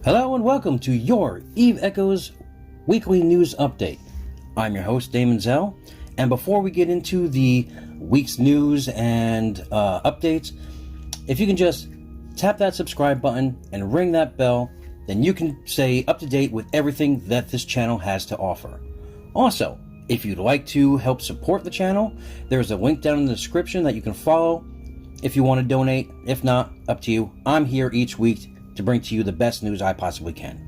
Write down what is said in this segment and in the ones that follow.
Hello and welcome to your Eve Echoes weekly news update. I'm your host, Damon Zell, and before we get into the week's news and updates, if you can just tap that subscribe button and ring that bell, then you can stay up to date with everything that this channel has to offer. Also, if you'd like to help support the channel, there's a link down in the description that you can follow if you want to donate. If not, up to you. I'm here each week to bring to you the best news I possibly can.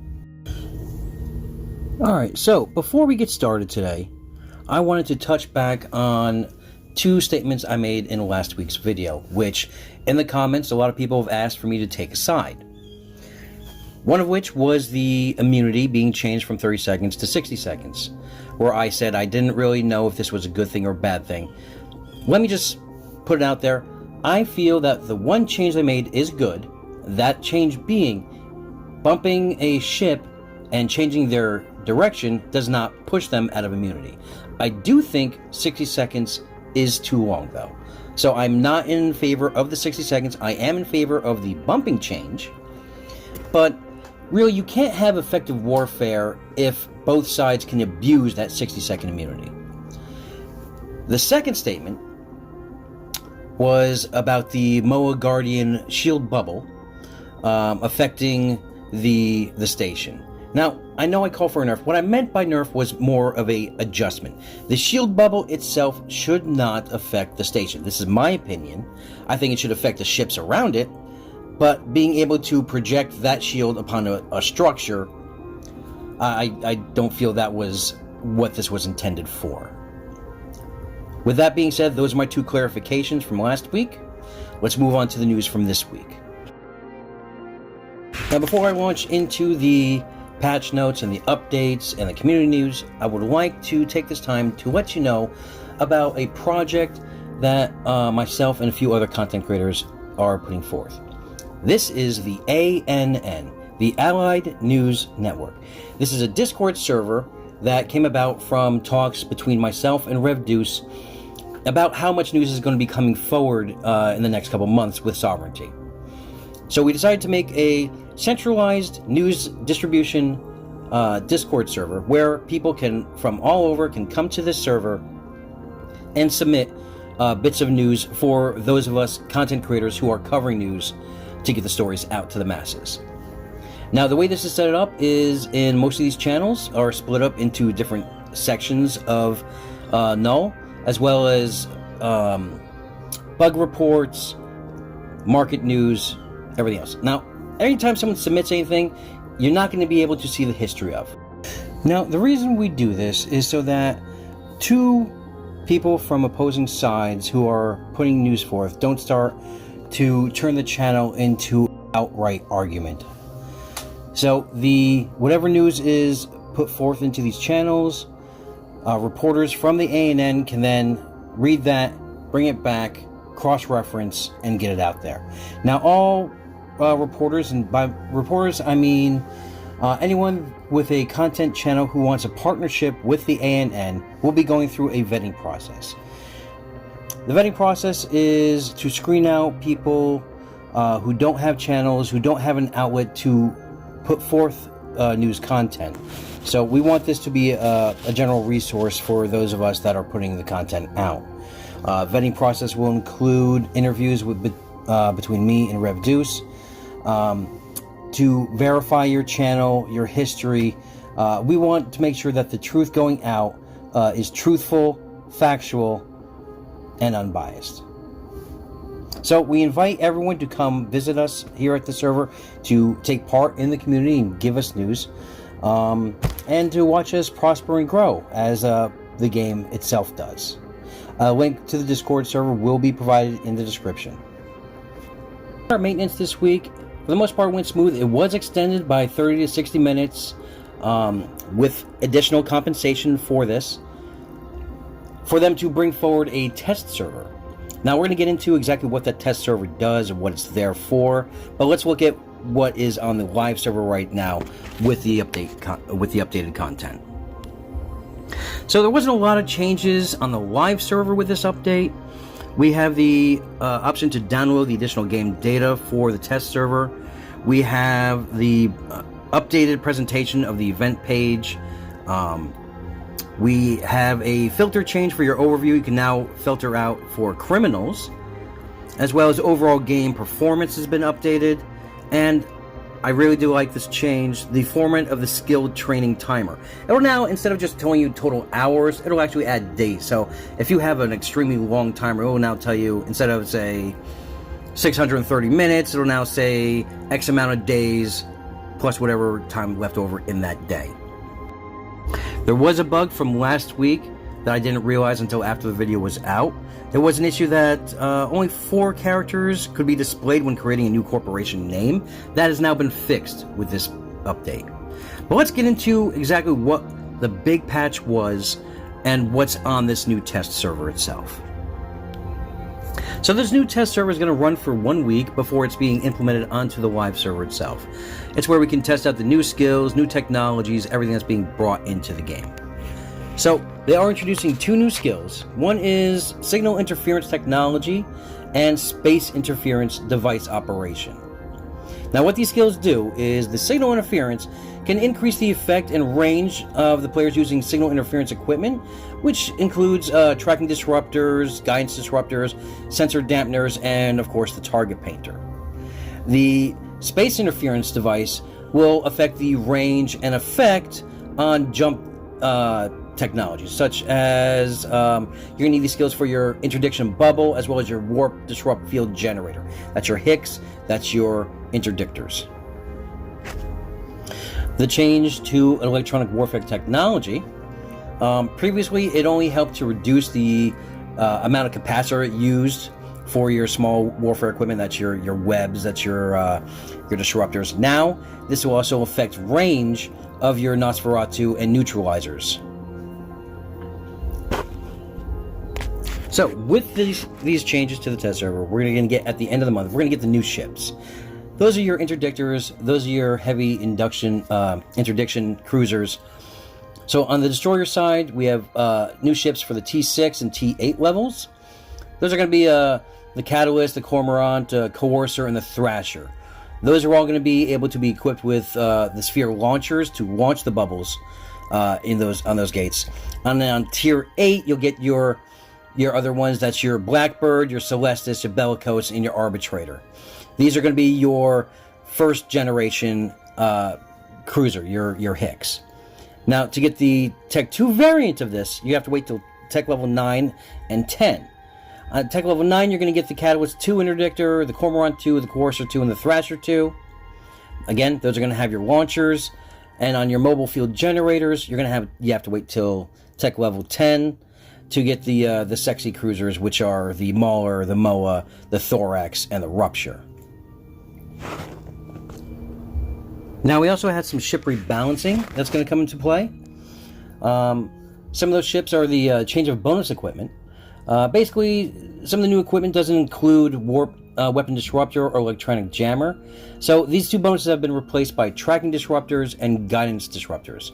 Alright, so before we get started today, I wanted to touch back on two statements I made in last week's video, which in the comments a lot of people have asked for me to take a side. One of which was the immunity being changed from 30 seconds to 60 seconds, where I said I didn't really know if this was a good thing or a bad thing. Let me just put it out there. I feel that the one change they made is good. That change being bumping a ship and changing their direction does not push them out of immunity. I do think 60 seconds is too long though. So I'm not in favor of the 60 seconds. I am in favor of the bumping change. But really, you can't have effective warfare if both sides can abuse that 60-second immunity. The second statement was about the Moa Guardian shield bubble affecting the station. Now, I know I call for a nerf. What I meant by nerf was more of a adjustment. The shield bubble itself should not affect the station. This is my opinion. I think it should affect the ships around it, but being able to project that shield upon a structure, I don't feel that was what this was intended for. With that being said, those are my two clarifications from last week. Let's move on to the news from this week. Now, before I launch into the patch notes and the updates and the community news, I would like to take this time to let you know about a project that myself and a few other content creators are putting forth. This is the A.N.N, the Allied News Network. This is a Discord server that came about from talks between myself and Revdeuce about how much news is going to be coming forward in the next couple months with sovereignty. So we decided to make a centralized news distribution Discord server where people from all over can come to this server and submit bits of news for those of us content creators who are covering news to get the stories out to the masses. Now, the way this is set up is in most of these channels are split up into different sections of null, as well as bug reports, market news, everything else. Now, anytime someone submits anything, you're not going to be able to see the history of. Now, the reason we do this is so that two people from opposing sides who are putting news forth don't start to turn the channel into outright argument. So whatever news is put forth into these channels, reporters from the A.N.N can then read that, bring it back, cross-reference, and get it out there. Now, all reporters, and by reporters I mean anyone with a content channel who wants a partnership with the A.N.N, will be going through a vetting process. The vetting process is to screen out people who don't have channels, who don't have an outlet to put forth news content. So we want this to be a general resource for those of us that are putting the content out. Vetting process will include interviews between me and Revdeuce to verify your channel, your history. We want to make sure that the truth going out is truthful, factual, and unbiased. So we invite everyone to come visit us here at the server to take part in the community and give us news, and to watch us prosper and grow as the game itself does. A link to the Discord server will be provided in the description. Our maintenance this week, for the most part, went smooth. It was extended by 30 to 60 minutes with additional compensation for this, for them to bring forward a test server. Now, we're going to get into exactly what that test server does and what it's there for, but let's look at what is on the live server right now with the updated content. So there wasn't a lot of changes on the live server with this update. We have the option to download the additional game data for the test server. We have the updated presentation of the event page. We have a filter change for your overview. You can now filter out for criminals, as well as overall game performance has been updated. And I really do like this change, the format of the skilled training timer. It'll now, instead of just telling you total hours, it'll actually add days. So if you have an extremely long timer, it will now tell you, instead of say 630 minutes, it'll now say X amount of days plus whatever time left over in that day. There was a bug from last week that I didn't realize until after the video was out. There was an issue that only 4 characters could be displayed when creating a new corporation name. That has now been fixed with this update. But let's get into exactly what the big patch was and what's on this new test server itself. So this new test server is going to run for 1 week before it's being implemented onto the live server itself. It's where we can test out the new skills, new technologies, everything that's being brought into the game. So they are introducing 2 new skills. One is signal interference technology and space interference device operation. Now what these skills do is the signal interference can increase the effect and range of the players using signal interference equipment, which includes tracking disruptors, guidance disruptors, sensor dampeners, and of course the target painter. The space interference device will affect the range and effect on jump technologies, such as you're going to need these skills for your interdiction bubble as well as your warp disrupt field generator. That's your Hicks, that's your interdictors. The change to electronic warfare technology. Previously, it only helped to reduce the amount of capacitor used for your small warfare equipment. That's your webs, that's your disruptors. Now, this will also affect range of your Nosferatu and neutralizers. So, with these changes to the test server, we're going to get, at the end of the month, we're going to get the new ships. Those are your interdictors, those are your heavy interdiction cruisers. So on the destroyer side, we have new ships for the T6 and T8 levels. Those are going to be the Catalyst, the Cormorant, Coercer, and the Thrasher. Those are all going to be able to be equipped with the Sphere launchers to launch the bubbles on those gates. And then on Tier 8, you'll get your other ones. That's your Blackbird, your Celestis, your Bellicose, and your Arbitrator. These are going to be your first generation cruiser, your Hicks. Now, to get the Tech 2 variant of this, you have to wait till Tech Level 9 and 10. On Tech Level 9, you're going to get the Catalyst 2 Interdictor, the Cormorant 2, the Coercer 2, and the Thrasher 2. Again, those are going to have your launchers. And on your mobile field generators, you have to wait till Tech Level 10 to get the sexy cruisers, which are the Mauler, the Moa, the Thorax, and the Rupture. Now, we also had some ship rebalancing that's going to come into play. Some of those ships are the change of bonus equipment. Basically, some of the new equipment doesn't include warp weapon disruptor or electronic jammer. So these 2 bonuses have been replaced by tracking disruptors and guidance disruptors.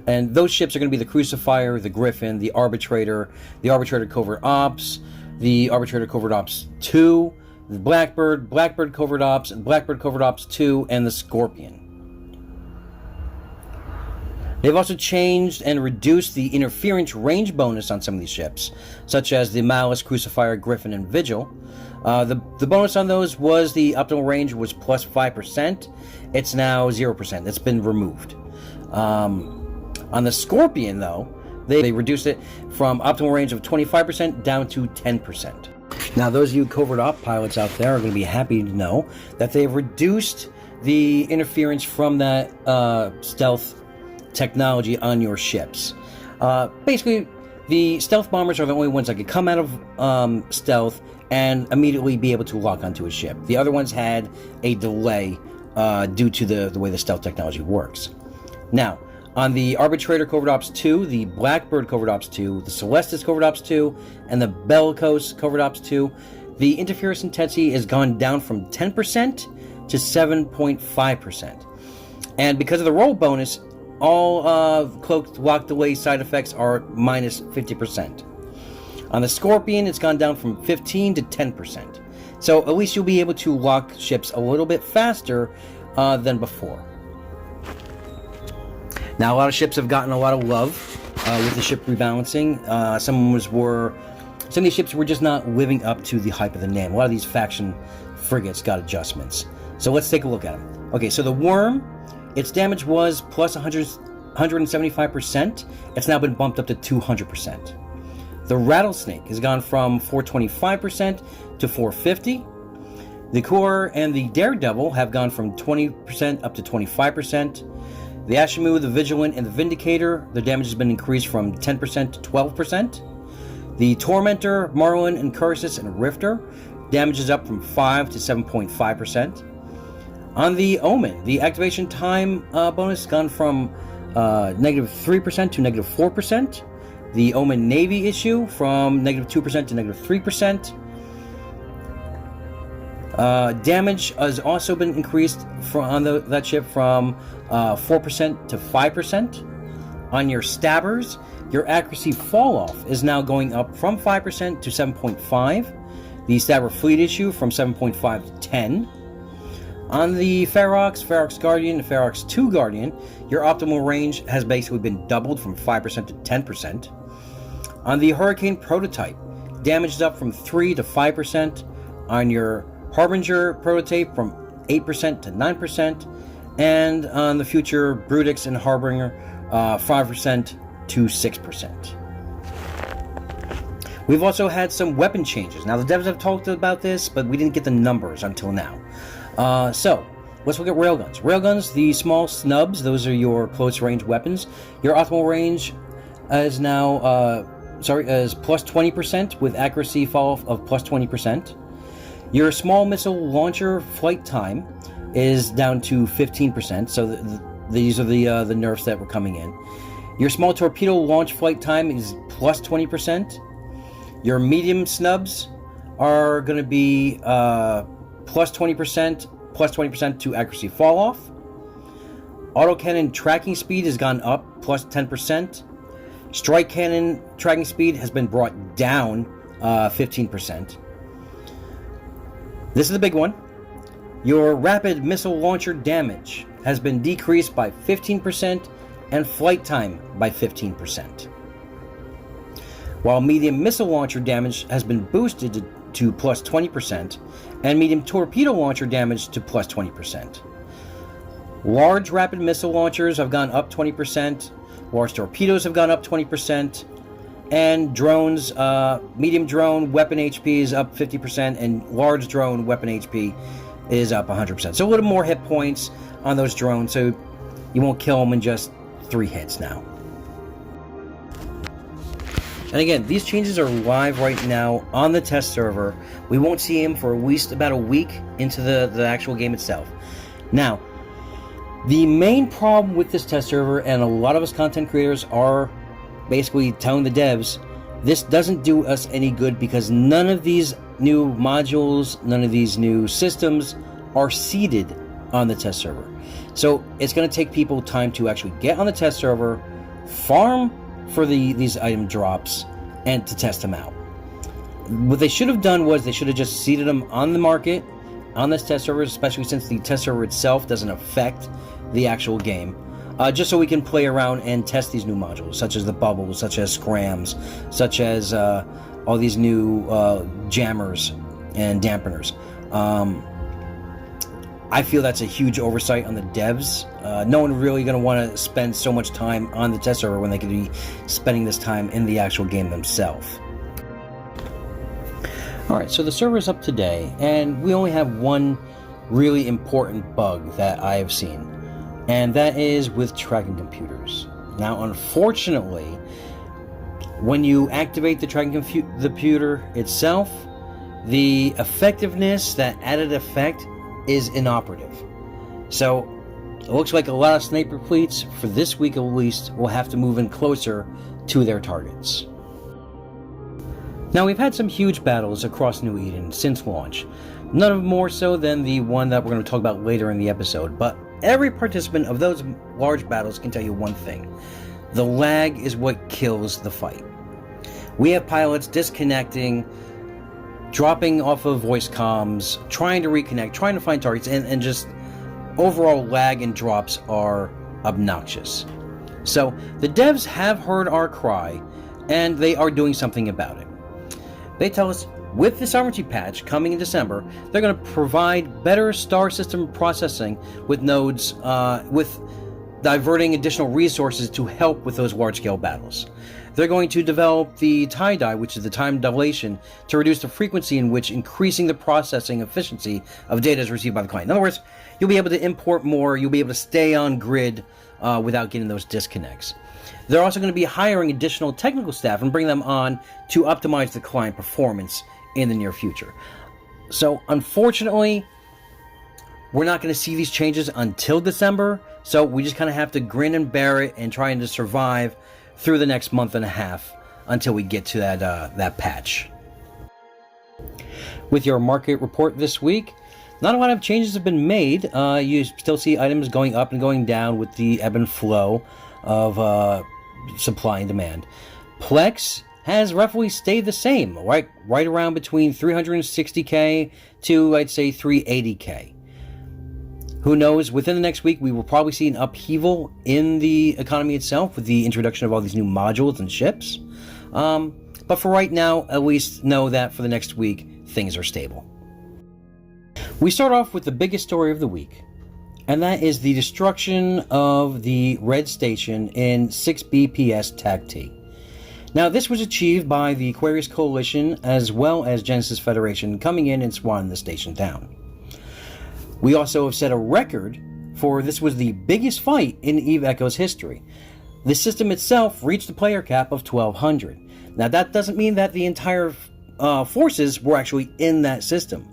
And those ships are going to be the Crucifier, the Griffin, the Arbitrator Covert Ops, the Arbitrator Covert Ops 2, the Blackbird Covert Ops, and Blackbird Covert Ops 2, and the Scorpion. They've also changed and reduced the interference range bonus on some of these ships, such as the Malice, Crucifier, Griffin, and Vigil. The bonus on those was the optimal range was plus 5%. It's now 0%. It's been removed. On the Scorpion, though, they reduced it from optimal range of 25% down to 10%. Now, those of you covert op pilots out there are going to be happy to know that they've reduced the interference from that stealth technology on your ships. Basically, the stealth bombers are the only ones that could come out of stealth and immediately be able to lock onto a ship. The other ones had a delay due to the way the stealth technology works. Now, on the Arbitrator Covert Ops 2, the Blackbird Covert Ops 2, the Celestis Covert Ops 2, and the Bellicose Covert Ops 2, the interference intensity has gone down from 10% to 7.5%. And because of the roll bonus, all cloaked lock delay side effects are minus 50%. On the Scorpion, it's gone down from 15 to 10%. So at least you'll be able to lock ships a little bit faster than before. Now, a lot of ships have gotten a lot of love with the ship rebalancing. Some of these ships were just not living up to the hype of the name. A lot of these faction frigates got adjustments. So let's take a look at them. Okay, so the Worm, its damage was plus 175%. It's now been bumped up to 200%. The Rattlesnake has gone from 425% to 450. The Core and the Daredevil have gone from 20% up to 25%. The Ashimu, the Vigilant, and the Vindicator, their damage has been increased from 10% to 12%. The Tormentor, Marlin, and Cursus, and Rifter, damage is up from 5 to 7.5%. On the Omen, the activation time bonus has gone from negative 3% to negative 4%. The Omen Navy issue from negative 2% to negative 3%. Damage has also been increased on that ship from 4% to 5%. On your Stabbers, your accuracy fall-off is now going up from 5% to 7.5%. The Stabber Fleet issue from 7.5 to 10. On the Ferox, Ferox Guardian, and Ferox 2 Guardian, your optimal range has basically been doubled from 5% to 10%. On the Hurricane Prototype, damage is up from 3 to 5%. On your Harbinger Prototype, from 8% to 9%. And on the future Brutix and Harbinger, 5% to 6%. We've also had some weapon changes. Now, the devs have talked about this, but we didn't get the numbers until now. So, let's look at railguns. Railguns, the small snubs, those are your close-range weapons. Your optimal range is now, is plus 20% with accuracy fall-off of plus 20%. Your small missile launcher flight time is down to 15%, so these are the nerfs that were coming in. Your small torpedo launch flight time is plus 20%. Your medium snubs are going to be plus 20% to accuracy fall off. Autocannon tracking speed has gone up plus 10%. Strike cannon tracking speed has been brought down 15%. This is the big one. Your rapid missile launcher damage has been decreased by 15% and flight time by 15%. While medium missile launcher damage has been boosted to plus 20% and medium torpedo launcher damage to plus 20%. Large rapid missile launchers have gone up 20%, large torpedoes have gone up 20%, and drones, medium drone weapon HP is up 50%, and large drone weapon HP is up 100%. So a little more hit points on those drones, so you won't kill them in just 3 hits now. And again, these changes are live right now on the test server. We won't see them for at least about a week into the actual game itself. Now, the main problem with this test server, and a lot of us content creators are basically telling the devs, this doesn't do us any good because none of these new modules, none of these new systems are seeded on the test server. So it's going to take people time to actually get on the test server, farm for these item drops, and to test them out. What they should have done was they should have just seeded them on the market, on this test server, especially since the test server itself doesn't affect the actual game, just so we can play around and test these new modules, such as the bubbles, such as scrams, such as all these new jammers and dampeners. I feel that's a huge oversight on the devs. No one really going to want to spend so much time on the test server when they could be spending this time in the actual game themselves. Alright, so the server is up today, and we only have one really important bug that I have seen, and that is with tracking computers. Now, unfortunately, when you activate the tracking computer itself, the effectiveness, that added effect, is inoperative. So it looks like a lot of sniper fleets, for this week at least, will have to move in closer to their targets. Now, we've had some huge battles across New Eden since launch, none of more so than the one that we're going to talk about later in the episode, but every participant of those large battles can tell you one thing: the lag is what kills the fight. We have pilots disconnecting, dropping off of voice comms, trying to reconnect, trying to find targets, and just overall lag and drops are obnoxious. So the devs have heard our cry, and they are doing something about it. They tell us with the sovereignty patch coming in December, they're going to provide better star system processing with nodes, with diverting additional resources to help with those large-scale battles. They're going to develop the tie-dye, which is the time dilation, to reduce the frequency in which increasing the processing efficiency of data is received by the client. In other words, you'll be able to import more, you'll be able to stay on grid without getting those disconnects. They're also going to be hiring additional technical staff and bring them on to optimize the client performance in the near future. So, unfortunately, we're not going to see these changes until December, so we just kind of have to grin and bear it and try to survive through the next month and a half until we get to that patch. With your market report this week, not a lot of changes have been made. You still see items going up and going down with the ebb and flow of supply and demand. Plex has roughly stayed the same, right around between 360k to, I'd say, 380k. Who knows, within the next week we will probably see an upheaval in the economy itself with the introduction of all these new modules and ships. But for right now, at least know that for the next week, things are stable. We start off with the biggest story of the week, and that is the destruction of the Red Station in 6 BPS TAC T. Now, this was achieved by the Aquarius Coalition as well as Genesis Federation coming in and swatting the station down. We also have set a record for this was the biggest fight in EVE Echo's history. The system itself reached a player cap of 1,200. Now, that doesn't mean that the entire forces were actually in that system.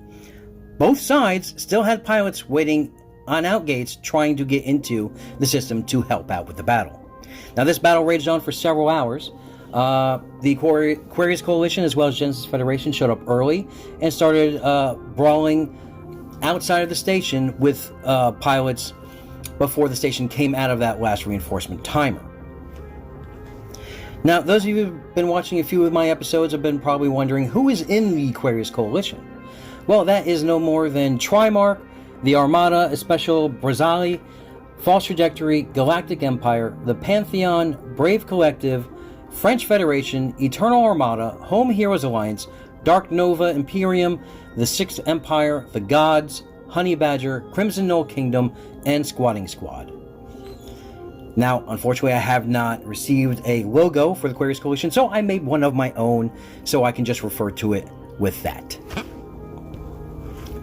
Both sides still had pilots waiting on outgates trying to get into the system to help out with the battle. Now, this battle raged on for several hours. The Aquarius Coalition as well as Genesis Federation showed up early and started brawling outside of the station with pilots before the station came out of that last reinforcement timer. Now, those of you who've been watching a few of my episodes have been probably wondering who is in the Aquarius Coalition. Well, that is no more than Trimarch, the Armada, Especial Brazali, False Trajectory, Galactic Empire, the Pantheon, Brave Collective, French Federation, Eternal Armada, Home Heroes Alliance, Dark Nova Imperium, the Sixth Empire, the Gods, Honey Badger, Crimson Knoll Kingdom, and Squatting Squad. Now, unfortunately, I have not received a logo for the Aquarius Coalition, so I made one of my own, so I can just refer to it with that.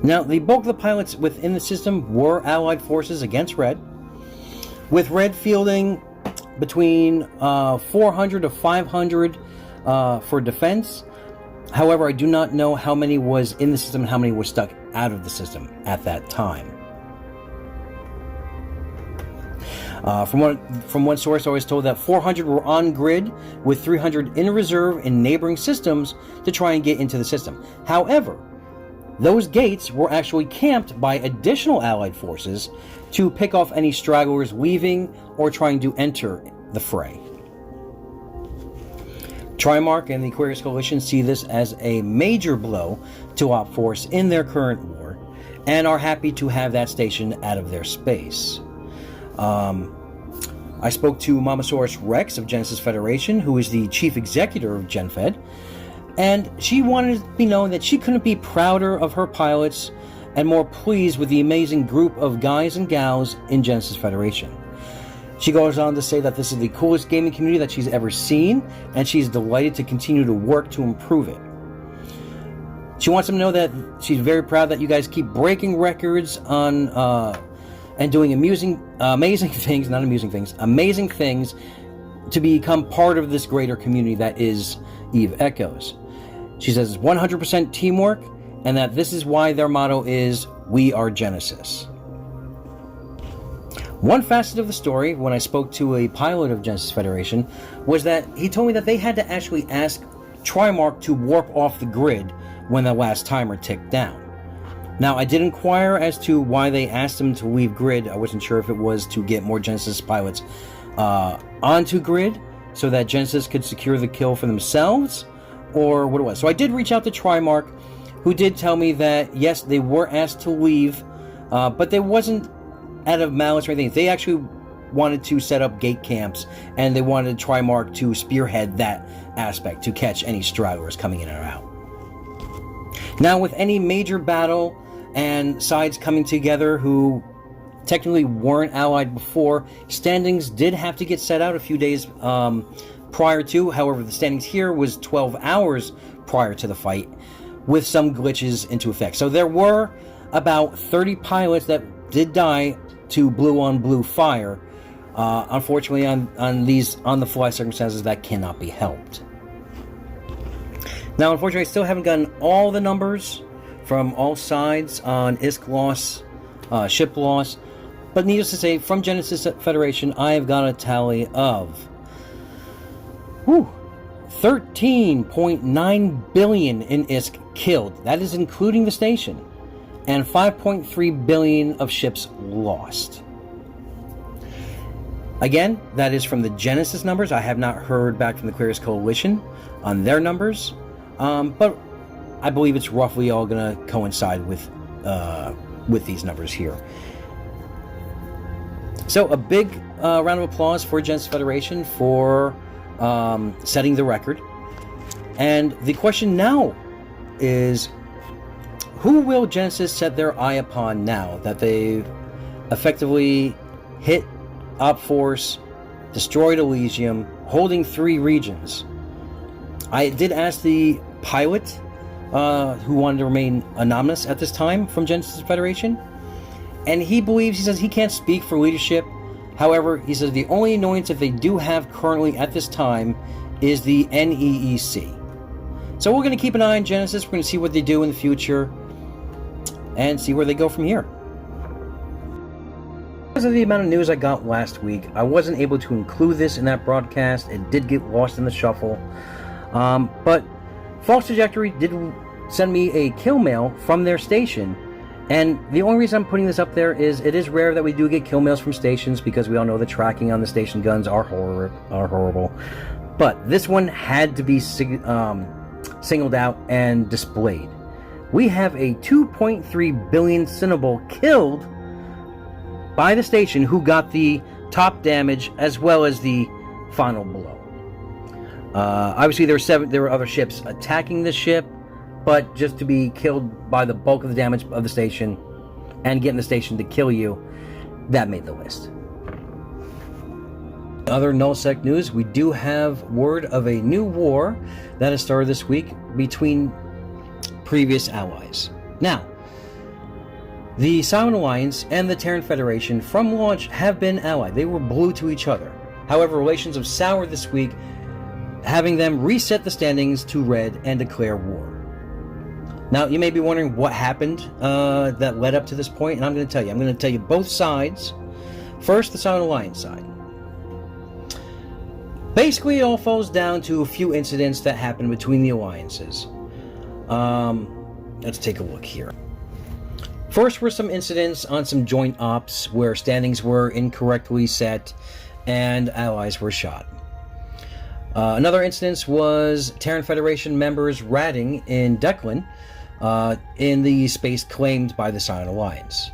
Now, the bulk of the pilots within the system were Allied forces against Red, with Red fielding between 400 to 500 for defense. However, I do not know how many was in the system and how many were stuck out of the system at that time. From one source, I was told that 400 were on grid, with 300 in reserve in neighboring systems to try and get into the system. However, those gates were actually camped by additional Allied forces to pick off any stragglers leaving or trying to enter the fray. Trimarch and the Aquarius Coalition see this as a major blow to Op Force in their current war, and are happy to have that station out of their space. I spoke to Mamasaurus Rex of Genesis Federation, who is the chief executive of GenFed, and she wanted to be known that she couldn't be prouder of her pilots and more pleased with the amazing group of guys and gals in Genesis Federation. She goes on to say that this is the coolest gaming community that she's ever seen, and she's delighted to continue to work to improve it. She wants them to know that she's very proud that you guys keep breaking records on and doing amazing things to become part of this greater community that is EVE Echoes. She says it's 100% teamwork, and that this is why their motto is, "We are Genesis." One facet of the story, when I spoke to a pilot of Genesis Federation, was that he told me that they had to actually ask Trimarch to warp off the grid when the last timer ticked down. Now, I did inquire as to why they asked him to leave grid. I wasn't sure if it was to get more Genesis pilots onto grid so that Genesis could secure the kill for themselves, or what it was. So I did reach out to Trimarch, who did tell me that, yes, they were asked to leave, but they wasn't out of malice or anything. They actually wanted to set up gate camps, and they wanted Trimark to spearhead that aspect to catch any stragglers coming in or out. Now, with any major battle and sides coming together who technically weren't allied before, standings did have to get set out a few days prior to. However, the standings here was 12 hours prior to the fight, with some glitches into effect. So there were about 30 pilots that did die to blue-on-blue fire. Unfortunately, on these on-the-fly circumstances, that cannot be helped. Now, unfortunately, I still haven't gotten all the numbers from all sides on ISK loss, ship loss, but needless to say, from Genesis Federation, I have got a tally of 13.9 billion in ISK killed. That is including the station. And 5.3 billion of ships lost. Again, that is from the Genesis numbers. I have not heard back from the Clearest Coalition on their numbers. But I believe it's roughly all going to coincide with these numbers here. So a big round of applause for Genesis Federation for setting the record. And the question now is, who will Genesis set their eye upon now that they've effectively hit OpForce, destroyed Elysium, holding 3 regions? I did ask the pilot who wanted to remain anonymous at this time from Genesis Federation, and he says he can't speak for leadership. However, he says the only annoyance that they do have currently at this time is the NEEC. So we're going to keep an eye on Genesis. We're going to see what they do in the future and see where they go from here. Because of the amount of news I got last week, I wasn't able to include this in that broadcast. It did get lost in the shuffle. But False Trajectory did send me a kill mail from their station. And the only reason I'm putting this up there is it is rare that we do get kill mails from stations, because we all know the tracking on the station guns are horrible. But this one had to be singled out and displayed. We have a 2.3 billion Cinnabol killed by the station, who got the top damage as well as the final blow. Obviously, there were other ships attacking the ship, but just to be killed by the bulk of the damage of the station and getting the station to kill you, that made the list. Other nullsec news, we do have word of a new war that has started this week between previous allies. Now, the Silent Alliance and the Terran Federation from launch have been allied. They were blue to each other. However, relations have soured this week, having them reset the standings to red and declare war. Now, you may be wondering what happened that led up to this point, and I'm going to tell you. I'm going to tell you both sides. First, the Silent Alliance side. Basically, it all falls down to a few incidents that happened between the alliances. Let's take a look here. First were some incidents on some joint ops where standings were incorrectly set and allies were shot. Another instance was Terran Federation members ratting in Declan in the space claimed by the Silent Alliance.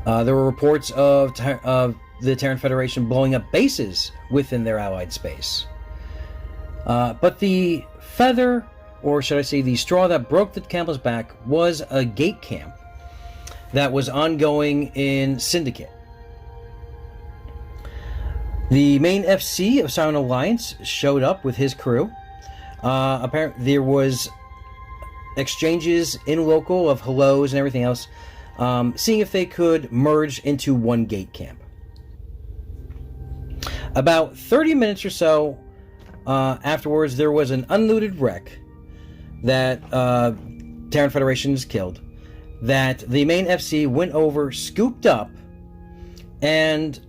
There were reports of the Terran Federation blowing up bases within their allied space. But the feather, or should I say the straw that broke the camel's back, was a gate camp that was ongoing in Syndicate. The main FC of Silent Alliance showed up with his crew. Apparently there was exchanges in local of hellos and everything else, seeing if they could merge into one gate camp. About 30 minutes or so afterwards, there was an unlooted wreck that Terran Federation has killed, that the main FC went over, scooped up, and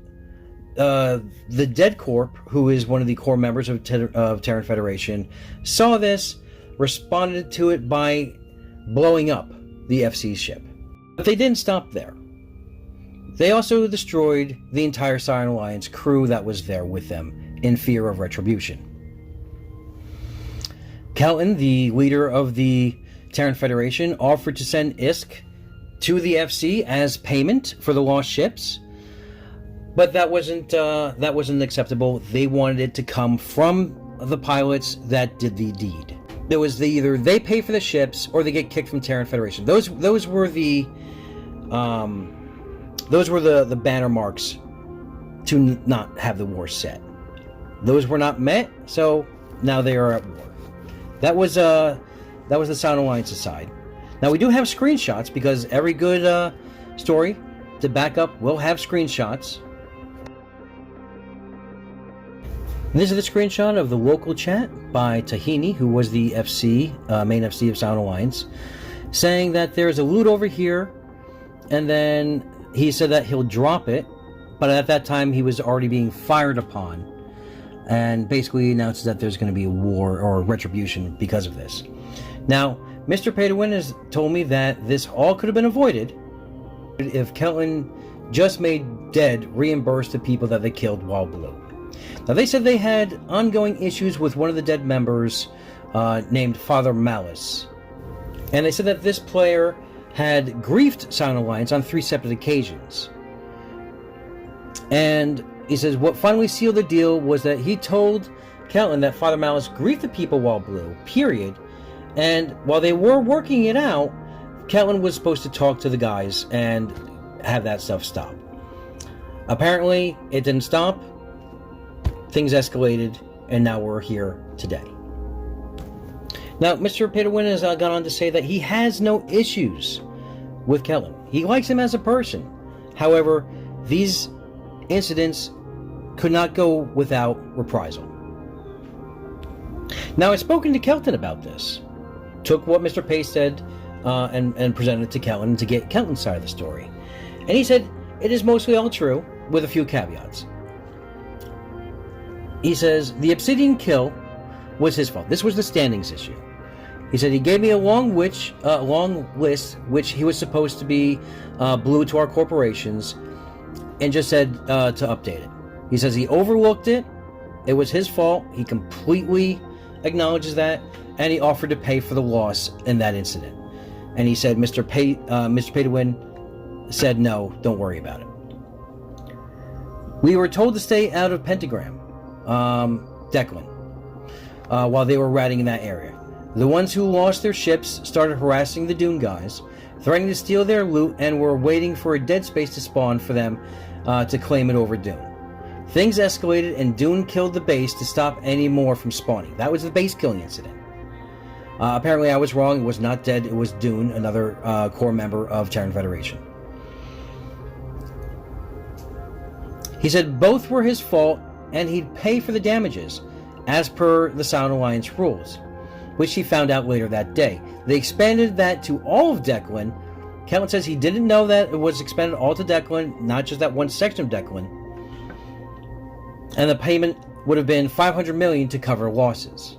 the dead corp, who is one of the core members of Terran Federation, saw this, responded to it by blowing up the FC's ship. But they didn't stop there. They also destroyed the entire Silent Alliance crew that was there with them in fear of retribution. Kelton, the leader of the Terran Federation, offered to send ISK to the FC as payment for the lost ships. But that wasn't acceptable. They wanted it to come from the pilots that did the deed. There was either they pay for the ships or they get kicked from Terran Federation. Those were the banner marks to not have the war set. Those were not met, so now they are at war. That was the Sound Alliance's side. Now we do have screenshots, because every good story to back up will have screenshots. This is the screenshot of the local chat by Tahini, who was the FC, main FC of Sound Alliance, saying that there's a loot over here, and then he said that he'll drop it, but at that time he was already being fired upon, and basically announced that there's going to be a war or retribution because of this. Now, Mr. Pay to Win has told me that this all could have been avoided if Kelton just made Dead reimburse the people that they killed while blue. Now, they said they had ongoing issues with one of the Dead members named Father Malice. And they said that this player had griefed Sound Alliance on 3 separate occasions. And he says what finally sealed the deal was that he told Kelton that Father Malice griefed the people while blue, period. And while they were working it out, Kelton was supposed to talk to the guys and have that stuff stop. Apparently, it didn't stop. Things escalated, and now we're here today. Now, Mr. Pay to Win has gone on to say that he has no issues with Kelton. He likes him as a person. However, these incidents could not go without reprisal. Now, I've spoken to Kelton about this. Took what Mr. Pay said and presented it to Kelton to get Kelton's side of the story. And he said it is mostly all true, with a few caveats. He says the Obsidian kill was his fault. This was the standings issue. He said he gave me a long list, which he was supposed to be blue to our corporations, and just said to update it. He says he overlooked it. It was his fault. He completely acknowledges that, and he offered to pay for the loss in that incident. And he said Mr. Pay to Win said no, don't worry about it. We were told to stay out of Pentagram, Declan, while they were ratting in that area. The ones who lost their ships started harassing the Dune guys, threatening to steal their loot, and were waiting for a dead space to spawn for them to claim it over Dune. Things escalated, and Dune killed the base to stop any more from spawning. That was the base killing incident. Apparently I was wrong. It was not Dead, it was Dune, another core member of Terran Federation. He said both were his fault, and he'd pay for the damages, as per the Sound Alliance rules, which he found out later that day. They expanded that to all of Declan. Kelton says he didn't know that it was expanded all to Declan, not just that one section of Declan. And the payment would have been $500 million to cover losses.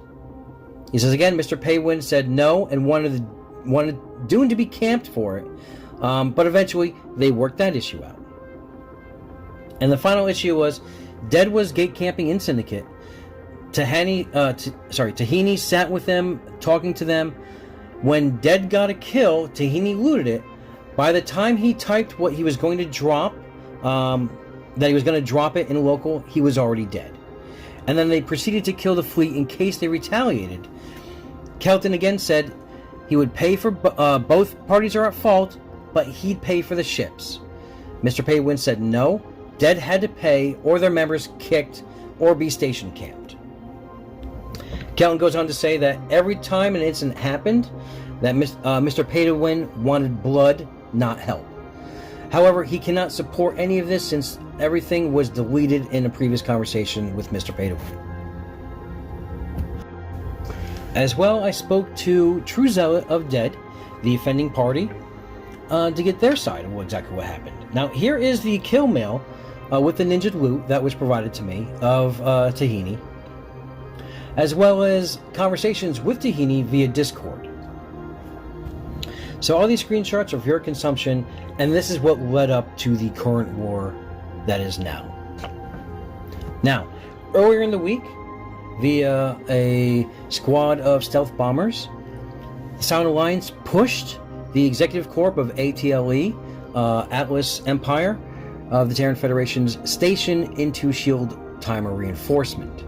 He says again, Mr. Paywin said no and wanted Dune to be camped for it, but eventually they worked that issue out. And the final issue was Dead was gate camping in Syndicate. Tahini sat with them, talking to them. When Dead got a kill, Tahini looted it. By the time he typed what he was going to drop, that he was going to drop it in local, he was already dead. And then they proceeded to kill the fleet in case they retaliated. Kelton again said he would pay for both parties are at fault, but he'd pay for the ships. Mr. Paywin said no, Dead had to pay or their members kicked or be station camped. Kelton goes on to say that every time an incident happened, that Mr. Pay-to-Win wanted blood, not help. However, he cannot support any of this since everything was deleted in a previous conversation with Mr. Pay-to-Win. As well, I spoke to True Zealot of Dead, the offending party, to get their side of exactly what happened. Now, here is the kill mail with the ninja loot that was provided to me of Tahini, as well as conversations with Tahini via Discord. So all these screenshots are for your consumption, and this is what led up to the current war that is now. Now, earlier in the week, via a squad of stealth bombers, the Sound Alliance pushed the Executive Corp of ATLE, Atlas Empire, of the Terran Federation's station into shield timer reinforcement.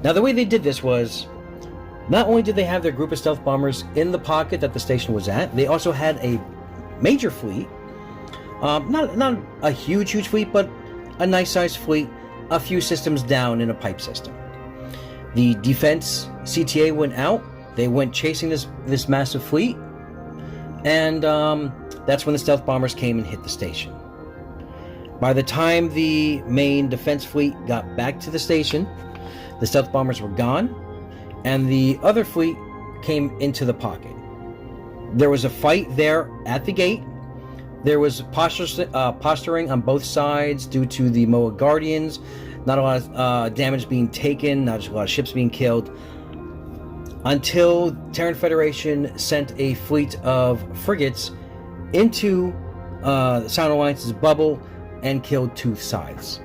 Now, the way they did this was, not only did they have their group of stealth bombers in the pocket that the station was at, they also had a major fleet, not a huge fleet, but a nice sized fleet, a few systems down in a pipe system. The defense CTA went out, they went chasing this massive fleet, and that's when the stealth bombers came and hit the station. By the time the main defense fleet got back to the station, the stealth bombers were gone, and the other fleet came into the pocket. There was a fight there at the gate. There was posturing on both sides due to the MOA Guardians. Not a lot of damage being taken, not just a lot of ships being killed, until Terran Federation sent a fleet of frigates into the Sound Alliance's bubble and killed two sides.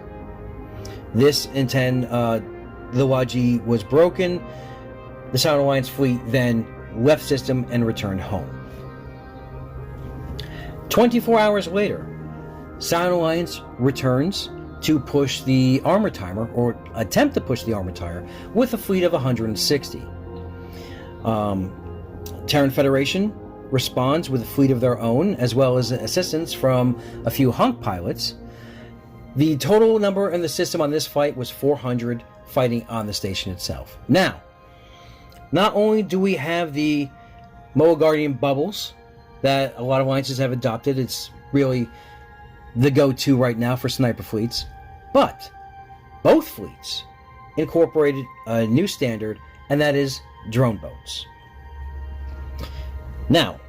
This, in turn, the Waji was broken. The Sound Alliance fleet then left system and returned home. 24 hours later, Sound Alliance returns to push the armor timer, or attempt to push the armor timer, with a fleet of 160. Terran Federation responds with a fleet of their own, as well as assistance from a few hunk pilots. The total number in the system on this fight was 400 fighting on the station itself. Now, not only do we have the MOA Guardian bubbles that a lot of alliances have adopted, it's really the go-to right now for sniper fleets, but both fleets incorporated a new standard, and that is drone boats. Now,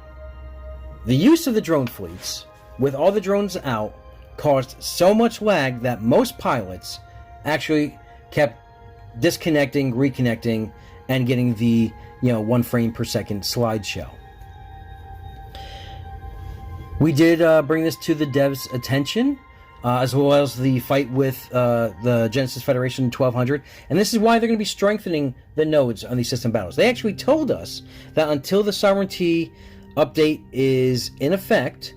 the use of the drone fleets, with all the drones out, caused so much lag that most pilots actually kept disconnecting, reconnecting, and getting the 1 frame per second slideshow. We did bring this to the devs' attention, as well as the fight with the Genesis Federation 1200, and this is why they're going to be strengthening the nodes on these system battles. They actually told us that until the Sovereignty update is in effect,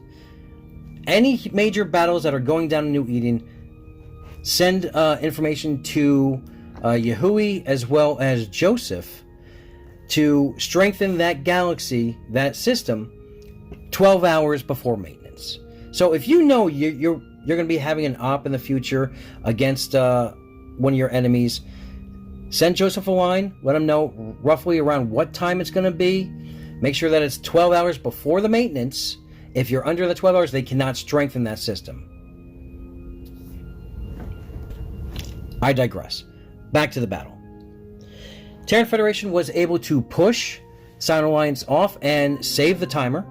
any major battles that are going down in New Eden, send information to Yahui as well as Joseph to strengthen that galaxy, that system, 12 hours before maintenance. So if you know you're going to be having an op in the future against one of your enemies, send Joseph a line, let him know roughly around what time it's going to be. Make sure that it's 12 hours before the maintenance. If you're under the 12 hours, they cannot strengthen that system. I digress. Back to the battle. Terran Federation was able to push Sound Alliance off and save the timer.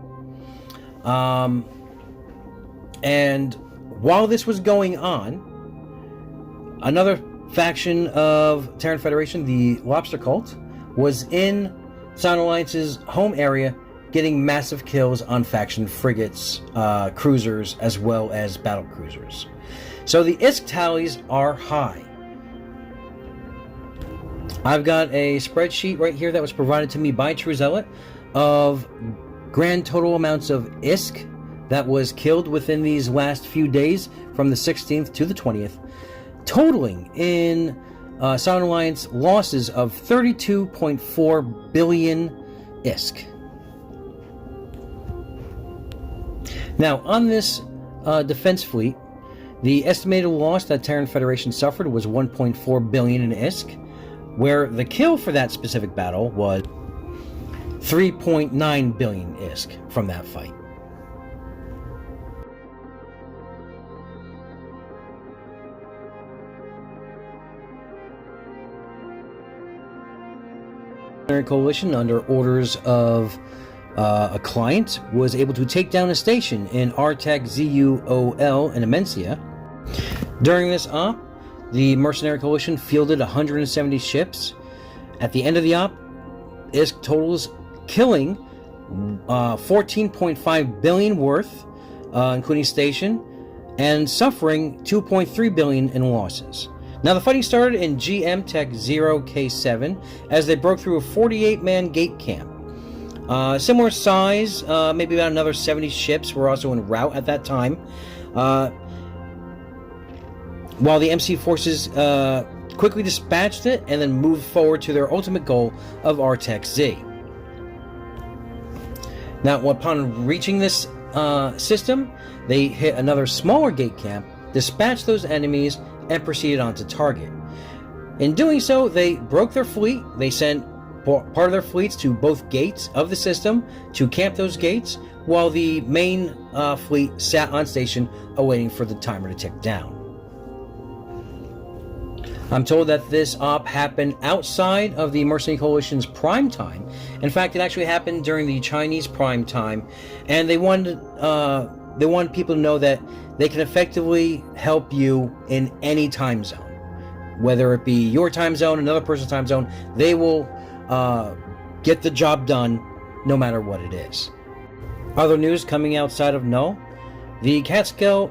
And while this was going on, another faction of Terran Federation, the Lobster Cult, was in Sound Alliance's home area, getting massive kills on faction frigates, cruisers, as well as battle cruisers. So the ISK tallies are high. I've got a spreadsheet right here that was provided to me by True Zealot of grand total amounts of ISK that was killed within these last few days from the 16th to the 20th, totaling in Sound Alliance losses of 32.4 billion ISK. Now, on this defense fleet, the estimated loss that Terran Federation suffered was 1.4 billion in ISK, where the kill for that specific battle was 3.9 billion ISK from that fight. Coalition, under orders of a client, was able to take down a station in Artec ZUOL in Amencia. During this op, the Mercenary Coalition fielded 170 ships. At the end of the op, ISK totals killing 14.5 billion worth, including station, and suffering 2.3 billion in losses. Now, the fighting started in GM Tech 0K7 as they broke through a 48-man gate camp. Similar size, maybe about another 70 ships were also en route at that time. while the MC forces quickly dispatched it and then moved forward to their ultimate goal of Artex Z. Now, upon reaching this system, they hit another smaller gate camp, dispatched those enemies, and proceeded on to target. In doing so, they broke their fleet. They sent part of their fleets to both gates of the system to camp those gates, while the main fleet sat on station awaiting for the timer to tick down. I'm told that this op happened outside of the Mercenary Coalition's prime time. In fact, it actually happened during the Chinese prime time, and they wanted people to know that they can effectively help you in any time zone. Whether it be your time zone, another person's time zone, they will get the job done no matter what it is. Other news coming outside of Null: the Catskill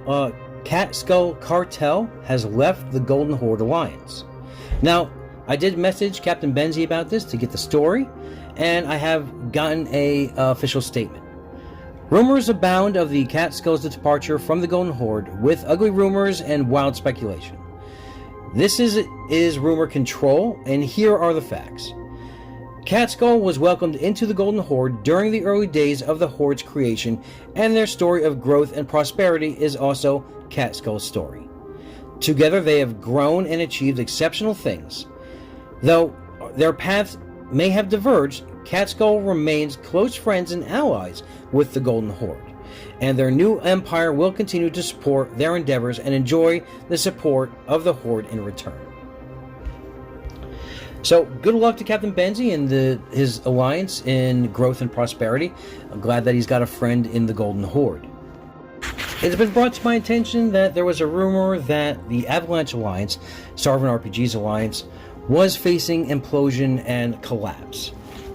Cartel has left the Golden Horde Alliance. Now, I did message Captain Benzie about this to get the story, and I have gotten a official statement. Rumors abound of the Catskills' departure from the Golden Horde, with ugly rumors and wild speculation. This is rumor control, and here are the facts. Catskill was welcomed into the Golden Horde during the early days of the Horde's creation, and their story of growth and prosperity is also Catskill's story. Together they have grown and achieved exceptional things. Though their paths may have diverged, Catskill remains close friends and allies with the Golden Horde, and their new empire will continue to support their endeavors and enjoy the support of the Horde in return. So, good luck to Captain Benzie and his alliance in growth and prosperity. I'm glad that he's got a friend in the Golden Horde. It's been brought to my attention that there was a rumor that the Avalanche Alliance, Server and RPG's alliance, was facing implosion and collapse.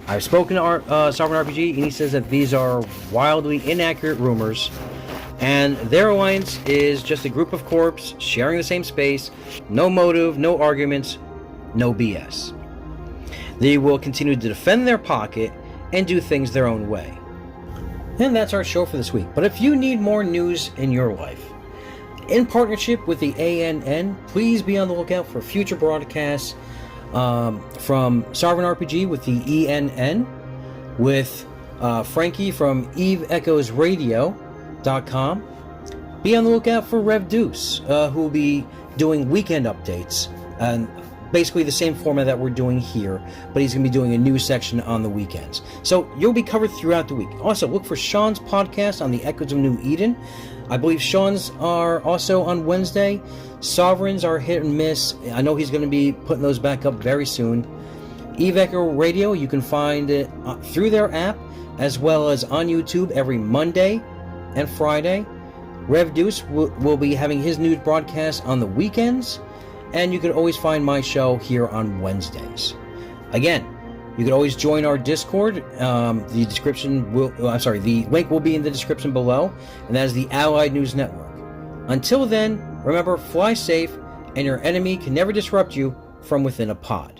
I've spoken to Server and RPG, and he says that these are wildly inaccurate rumors, and their alliance is just a group of corps sharing the same space, no motive, no arguments, no BS. They will continue to defend their pocket and do things their own way. And that's our show for this week. But if you need more news in your life, in partnership with the A.N.N., please be on the lookout for future broadcasts from Server and RPG with the E.N.N., with Frankie from EveEchoesRadio.com. Be on the lookout for Rev Deuce, who will be doing weekend updates, and basically the same format that we're doing here, but he's going to be doing a new section on the weekends. So you'll be covered throughout the week. Also, look for Sean's podcast on the Echoes of New Eden. I believe Sean's are also on Wednesday. Sovereigns are hit and miss. I know he's going to be putting those back up very soon. Eve Echo Radio, you can find it through their app, as well as on YouTube every Monday and Friday. Rev Deuce will be having his news broadcast on the weekends. And you can always find my show here on Wednesdays. Again, you can always join our Discord. The link will be in the description below, and that is the Allied News Network. Until then, remember, fly safe, and your enemy can never disrupt you from within a pod.